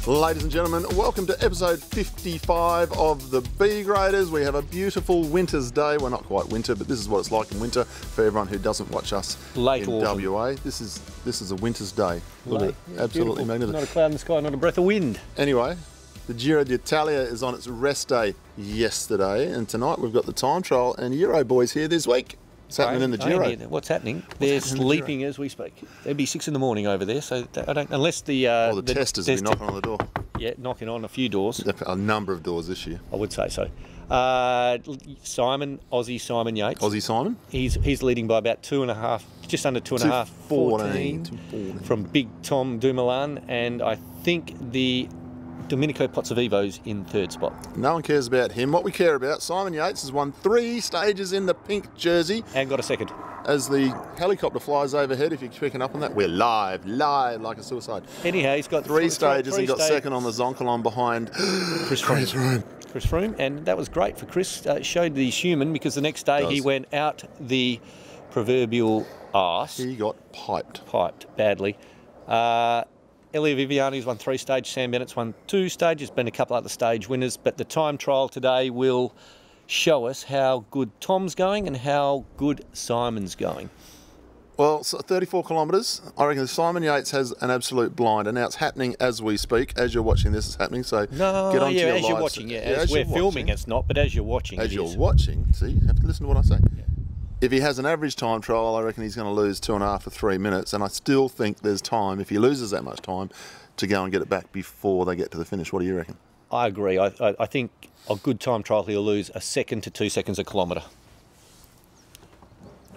Ladies and gentlemen, welcome to episode 55 of the B Graders. We have a beautiful winter's day. Well, not quite winter, but this is what it's like in winter for everyone who doesn't watch us Late in autumn. WA. This is a winter's day. Late, Yeah, absolutely beautiful. magnificent. Not a cloud in the sky, not a breath of wind. Anyway, the Giro d'Italia is on its rest day yesterday, and tonight we've got the time trial and Euro boys here this week. What's happening in the Giro? What's happening? They're sleeping as we speak. It'd be 6 in the morning over there, so I don't, unless the The testers will be knocking on the door. Yeah, knocking on a few doors. A number of doors this year. I would say so. Aussie Simon Yates. Aussie Simon? He's leading by about 2.5, just under 2.5, 14 from Big Tom Dumoulin, and I think the Domenico Pozzovivo's in third spot. No one cares about him. What we care about, Simon Yates has won 3 stages in the pink jersey. And got a second. As the helicopter flies overhead, if you're picking up on that, we're live like a suicide. Anyhow, he's got 3 stages and got second on the Zoncolon behind Chris Froome, and that was great for Chris. Showed that he's human, because the next day he went out the proverbial arse. He got piped badly. Elia Viviani's won 3 stages, Sam Bennett's won 2 stages, been a couple other stage winners, but the time trial today will show us how good Tom's going and how good Simon's going. Well, so 34 kilometres. I reckon Simon Yates has an absolute blinder. Now it's happening as we speak. As you're watching this, it's happening. So get on to your as you're lives. watching, as we're filming, it's not, but as you're watching, as you're watching, see, you have to listen to what I say. Yeah. If he has an average time trial, I reckon he's going to lose 2.5 to 3 minutes, and I still think there's time, if he loses that much time, to go and get it back before they get to the finish. What do you reckon? I agree. I think a good time trial, he'll lose 1 second to 2 seconds a kilometre.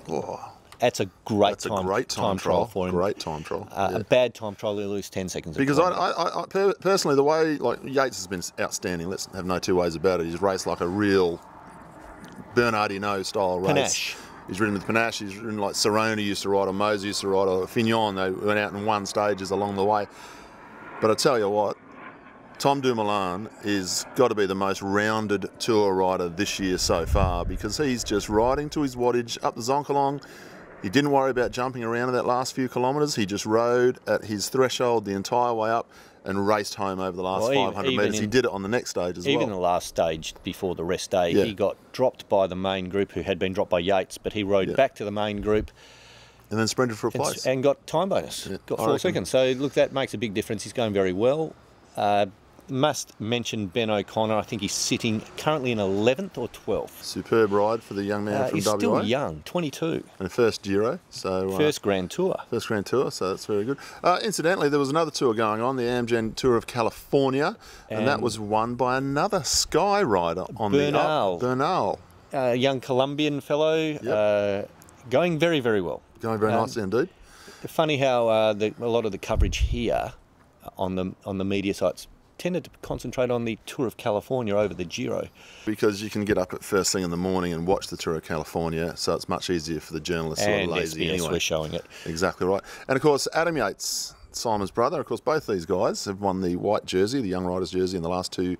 Oh, that's a great great time trial for him. Great time trial. A bad time trial, he'll lose 10 seconds. Because I personally, the way Yates has been outstanding. Let's have no two ways about it. He's raced like a real Bernardino style race. Panache. He's ridden with panache. He's ridden like Cerrone used to ride, or Mose used to ride, or Fignon. They went out and won stages along the way. But I tell you what, Tom Dumoulin is got to be the most rounded tour rider this year so far, because he's just riding to his wattage up the Zoncolon. He didn't worry about jumping around in that last few kilometres. He just rode at his threshold the entire way up and raced home over the last 500 metres. He did it on the next stage as well. Even the last stage before the rest day, he got dropped by the main group, who had been dropped by Yates, but he rode back to the main group. And then sprinted for a place. And got time bonus. Got 4 seconds. So, look, that makes a big difference. He's going very well. Must mention Ben O'Connor. I think he's sitting currently in 11th or 12th. Superb ride for the young man from he's WA. He's still young, 22. And first Giro. So first Grand Tour. First Grand Tour, so that's very good. Incidentally, there was another tour going on, the Amgen Tour of California, and that was won by another Sky rider on Bernal. Bernal. A young Colombian fellow, going very, very well. Going very nicely indeed. Funny how a lot of the coverage here on the media sites tended to concentrate on the Tour of California over the Giro. Because you can get up at first thing in the morning and watch the Tour of California, so it's much easier for the journalists who are lazy SBS anyway. We're showing it. Exactly right. And of course, Adam Yates, Simon's brother, of course, both these guys have won the white jersey, the young rider's jersey, in the last 2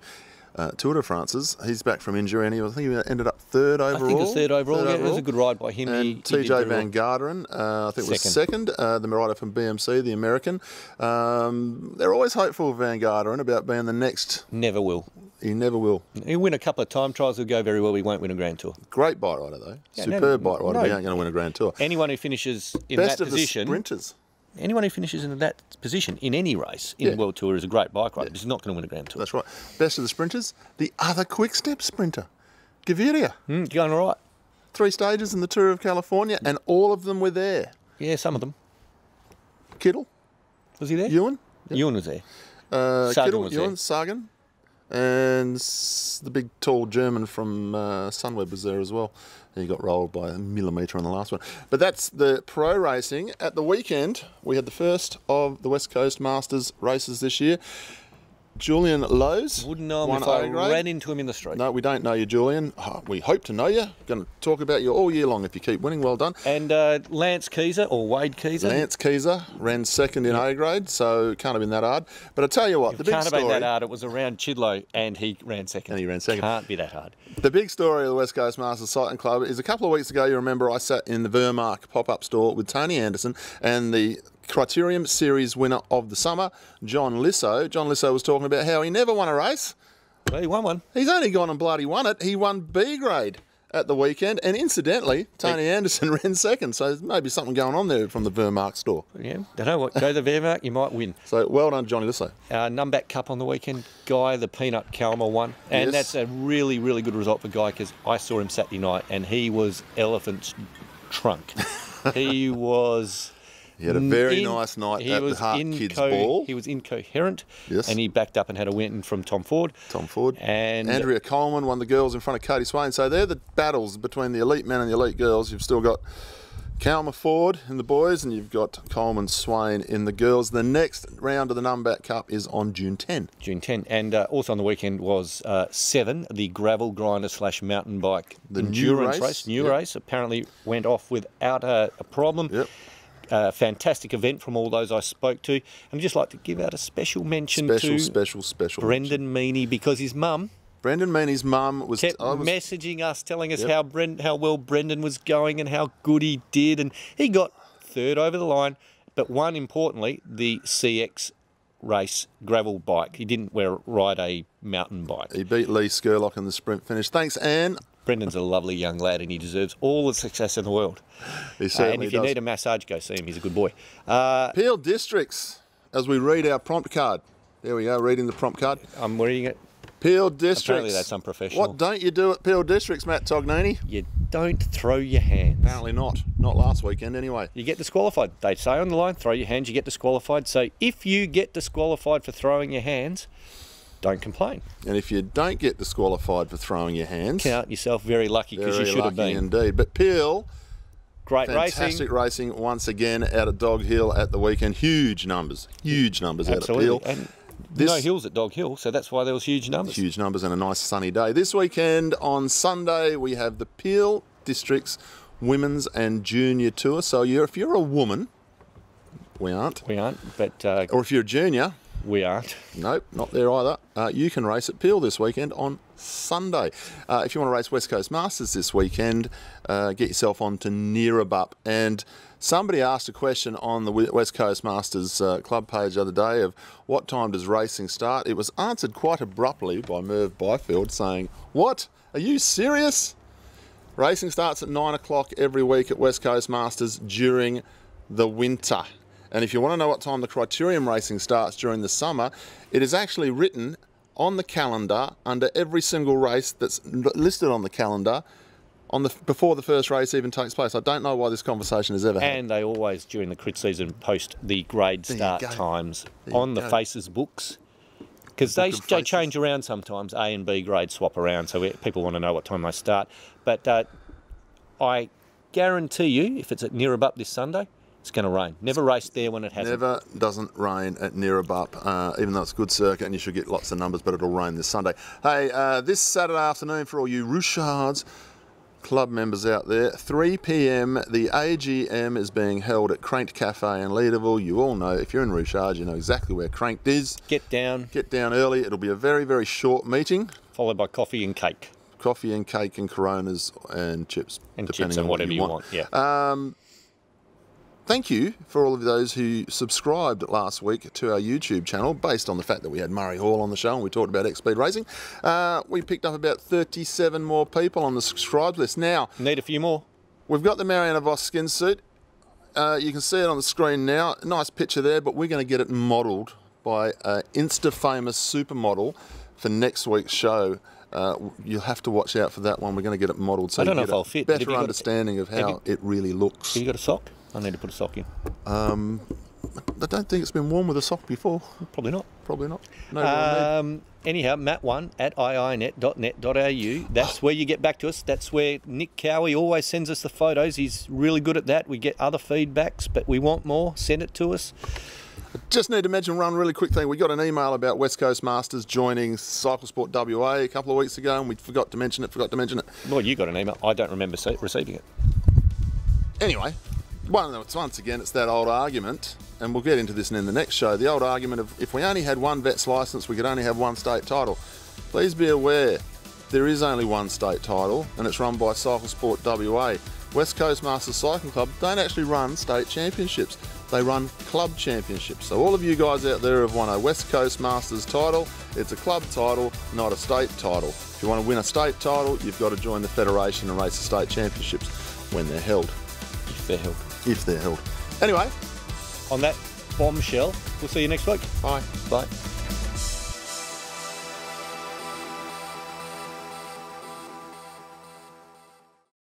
Tour de France's. He's back from injury, and I think he ended up 3rd overall. I think it was 3rd overall. It was a good ride by him. And TJ Van Garderen, I think was second. The rider from BMC, the American. They're always hopeful of Van Garderen about being the next. Never will. He never will. He'll win a couple of time trials. He'll go very well. He won't win a Grand Tour. Great bike rider though. Superb bike rider. He ain't going to win a Grand Tour. Anyone who finishes in Best that of position. The sprinters. Anyone who finishes in that position in any race in the World Tour is a great bike rider, but he's not going to win a Grand Tour. That's right. Best of the sprinters, the other quick step sprinter, Gaviria. Going all right. 3 stages in the Tour of California, and all of them were there. Yeah, some of them. Kittel. Was he there? Ewan. Yep. Ewan was there. Kittel, was Ewan, there. Sagan. And the big, tall German from Sunweb was there as well. He got rolled by a millimetre on the last one. But that's the pro racing. At the weekend, we had the first of the West Coast Masters races this year. Julian Lowe's. Wouldn't know him if I ran into him in the street. No, we don't know you, Julian. We hope to know you. Going to talk about you all year long if you keep winning. Well done. And Lance Keyser, or Wade Keyser. Lance Keyser ran second in A grade, so can't have been that hard. But I tell you what, the big story... Can't have been that hard. It was around Chidlow, and he ran second. Can't be that hard. The big story of the West Coast Masters Cycling Club is a couple of weeks ago, you remember I sat in the Vermark pop-up store with Tony Anderson and the Criterium Series winner of the summer, John Lisso. John Lisso was talking about how he never won a race. Well, he won one. He's only gone and bloody won it. He won B grade at the weekend, and incidentally, Tony Anderson ran second, so there's maybe something going on there from the Vermark store. Yeah, don't know what. Go to the Vermark, you might win. So well done, Johnny Lisso. Numback Cup on the weekend, Guy, the Peanut Calmer won. And Yes. that's a really, really good result for Guy because I saw him Saturday night and he was elephant's trunk. He was... He had a very nice night at the Hart Kids Ball. He was incoherent. Yes. And he backed up and had a win from Tom Ford. And Andrea Coleman won the girls in front of Katie Swain. So they're the battles between the elite men and the elite girls. You've still got Calmer Ford in the boys, and you've got Coleman Swain in the girls. The next round of the Numback Cup is on June 10. June 10. And also on the weekend was 7, the gravel grinder / mountain bike endurance race. New race. Apparently went off without a problem. Yep. Fantastic event from all those I spoke to. And I'd just like to give out a special mention to Special Brendan Meaney, because his mum Brendan Meaney's mum was kept messaging us, telling us how well Brendan was going and how good he did. And he got 3rd over the line, but won, importantly, the CX race gravel bike. He didn't ride a mountain bike. He beat Lee Skurlock in the sprint finish. Thanks, Anne. Brendan's a lovely young lad and he deserves all the success in the world. He certainly and if you does. need a massage, go see him. He's a good boy. Peel Districts, as we read our prompt card. There we go, reading the prompt card. I'm reading it. Peel Districts. Apparently that's unprofessional. What don't you do at Peel Districts, Matt Tognini? You don't throw your hands. Apparently not. Not last weekend anyway. You get disqualified. They say on the line, throw your hands, you get disqualified. So if you get disqualified for throwing your hands, don't complain. And if you don't get disqualified for throwing your hands, Count yourself very lucky because you should have been. Indeed. But Peel, great fantastic racing once again out at Dog Hill at the weekend. Huge numbers out at Peel. And no hills at Dog Hill, so that's why there was huge numbers. Huge numbers and a nice sunny day. This weekend on Sunday we have the Peel Districts Women's and Junior Tour. So if you're a woman, we aren't, but or if you're a junior, we aren't. Nope, not there either. You can race at Peel this weekend on Sunday. If you want to race West Coast Masters this weekend, get yourself on to Neerabup. And somebody asked a question on the West Coast Masters club page the other day of what time does racing start? It was answered quite abruptly by Merv Byfield saying, "What? Are you serious? Racing starts at 9 o'clock every week at West Coast Masters during the winter." And if you want to know what time the Criterium racing starts during the summer, it is actually written on the calendar under every single race that's listed on the calendar before the first race even takes place. I don't know why this conversation has ever happened. And they always, during the crit season, post the grade start times on the faces books. Because they change around sometimes. A and B grade swap around, so people want to know what time they start. But I guarantee you, if it's at Neerabup this Sunday, it's going to rain. Never raced there when it hasn't. Never doesn't rain at Neerabup, even though it's a good circuit and you should get lots of numbers, but it'll rain this Sunday. Hey, this Saturday afternoon for all you Rouchards club members out there, 3 p.m, the AGM is being held at Cranked Cafe in Leederville. You all know, if you're in Rouchards, you know exactly where Cranked is. Get down. Get down early. It'll be a very, very short meeting. Followed by coffee and cake. Coffee and cake and Coronas and chips. And chips and whatever you want, yeah. Thank you for all of those who subscribed last week to our YouTube channel, based on the fact that we had Murray Hall on the show and we talked about X-Speed racing. We picked up about 37 more people on the subscribe list. Now, need a few more. We've got the Mariana Voss skin suit. You can see it on the screen now. Nice picture there, but we're going to get it modelled by an Insta-famous supermodel for next week's show. You'll have to watch out for that one. We're going to get it modelled so I don't know you if get I'll a fit. better understanding of how it really looks. Have you got a sock? I need to put a sock in. I don't think it's been worn with a sock before. Probably not. Probably not. No. Anyhow, Matt1 at iinet.net.au. That's where you get back to us. That's where Nick Cowie always sends us the photos. He's really good at that. We get other feedbacks, but we want more. Send it to us. Just need to mention one really quick thing. We got an email about West Coast Masters joining Cycle Sport WA a couple of weeks ago, and we forgot to mention it. Well, you got an email. I don't remember receiving it. Anyway, once again, it's that old argument, and we'll get into this in the next show, the old argument of if we only had one vet's licence, we could only have one state title. Please be aware, there is only one state title, and it's run by Cycle Sport WA. West Coast Masters Cycling Club don't actually run state championships. they run club championships. So all of you guys out there have won a West Coast Masters title. It's a club title, not a state title. If you want to win a state title, you've got to join the federation and race the state championships when they're held. If they're held. If they're held. Anyway. On that bombshell, we'll see you next week. Bye. Bye.